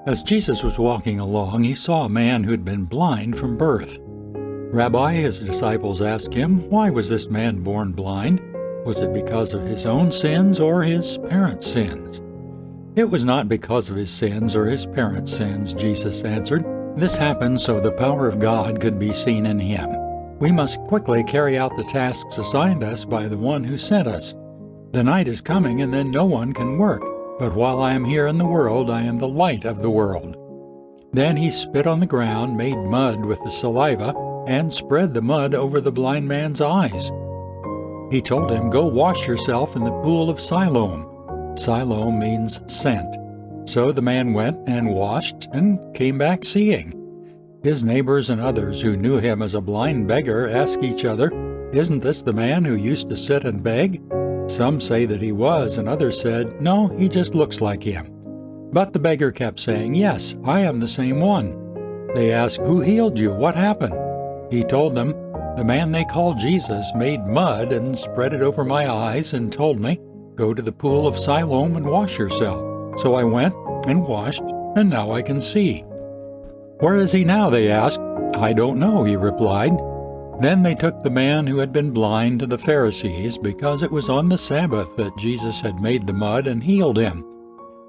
As Jesus was walking along, he saw a man who had been blind from birth. "Rabbi," his disciples asked him, "why was this man born blind? Was it because of his own sins or his parents' sins?" "It was not because of his sins or his parents' sins," Jesus answered. "This happened so the power of God could be seen in him. We must quickly carry out the tasks assigned us by the one who sent us. The night is coming, and then no one can work. But while I am here in the world, I am the light of the world." Then he spit on the ground, made mud with the saliva, and spread the mud over the blind man's eyes. He told him, "Go wash yourself in the pool of Siloam." Siloam means sent. So the man went and washed and came back seeing. His neighbors and others who knew him as a blind beggar asked each other, "Isn't this the man who used to sit and beg?" Some say that he was, and others said, "No, he just looks like him." But the beggar kept saying, "Yes, I am the same one." They asked, "Who healed you? What happened?" He told them, "The man they called Jesus made mud and spread it over my eyes and told me, 'Go to the pool of Siloam and wash yourself.' So I went and washed, and now I can see." "Where is he now?" they asked. "I don't know," he replied. Then they took the man who had been blind to the Pharisees, because it was on the Sabbath that Jesus had made the mud and healed him.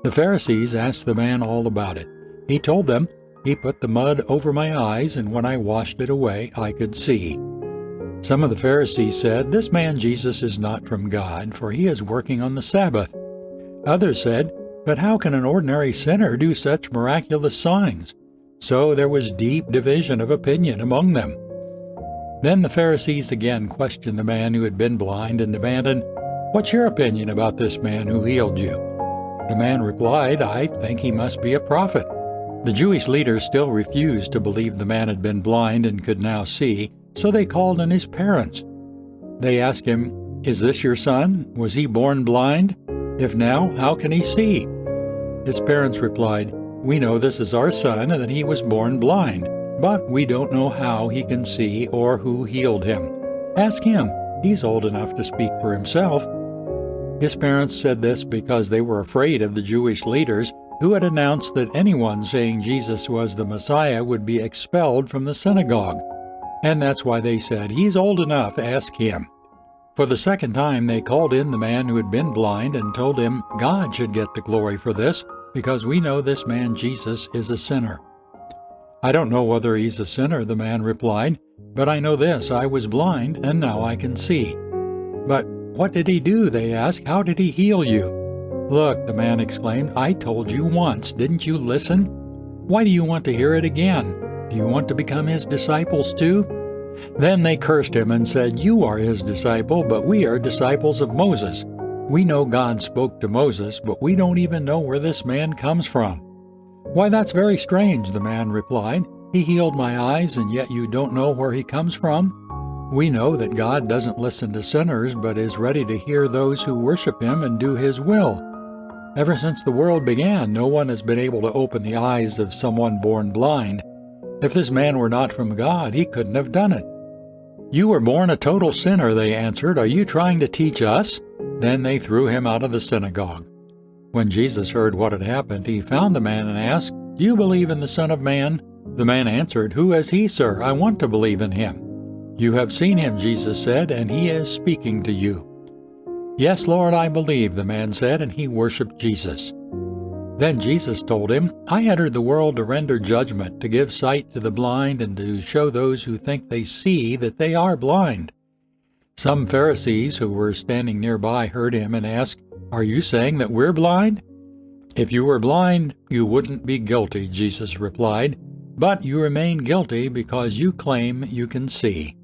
The Pharisees asked the man all about it. He told them, "He put the mud over my eyes, and when I washed it away, I could see." Some of the Pharisees said, "This man Jesus is not from God, for he is working on the Sabbath." Others said, "But how can an ordinary sinner do such miraculous signs?" So there was deep division of opinion among them. Then the Pharisees again questioned the man who had been blind and demanded, "What's your opinion about this man who healed you?" The man replied, "I think he must be a prophet." The Jewish leaders still refused to believe the man had been blind and could now see, so they called on his parents. They asked him, "Is this your son? Was he born blind? If now, how can he see?" His parents replied, "We know this is our son and that he was born blind, but we don't know how he can see or who healed him. Ask him. He's old enough to speak for himself." His parents said this because they were afraid of the Jewish leaders who had announced that anyone saying Jesus was the Messiah would be expelled from the synagogue. And that's why they said, "He's old enough, ask him." For the second time they called in the man who had been blind and told him God should get the glory for this, because we know this man Jesus is a sinner. "I don't know whether he's a sinner," the man replied, "but I know this, I was blind, and now I can see." "But what did he do?" they asked. "How did he heal you?" "Look," the man exclaimed, "I told you once. Didn't you listen? Why do you want to hear it again? Do you want to become his disciples too?" Then they cursed him and said, "You are his disciple, but we are disciples of Moses. We know God spoke to Moses, but we don't even know where this man comes from." "Why, that's very strange," the man replied. "He healed my eyes, and yet you don't know where he comes from? We know that God doesn't listen to sinners, but is ready to hear those who worship him and do his will. Ever since the world began, no one has been able to open the eyes of someone born blind. If this man were not from God, he couldn't have done it." "You were born a total sinner," they answered. "Are you trying to teach us?" Then they threw him out of the synagogue. When Jesus heard what had happened, he found the man and asked, "Do you believe in the Son of Man?" The man answered, "Who is he, sir? I want to believe in him." "You have seen him," Jesus said, "and he is speaking to you." "Yes, Lord, I believe," the man said, and he worshipped Jesus. Then Jesus told him, "I entered the world to render judgment, to give sight to the blind, and to show those who think they see that they are blind." Some Pharisees who were standing nearby heard him and asked, "Are you saying that we're blind?" "If you were blind, you wouldn't be guilty," Jesus replied, "but you remain guilty because you claim you can see."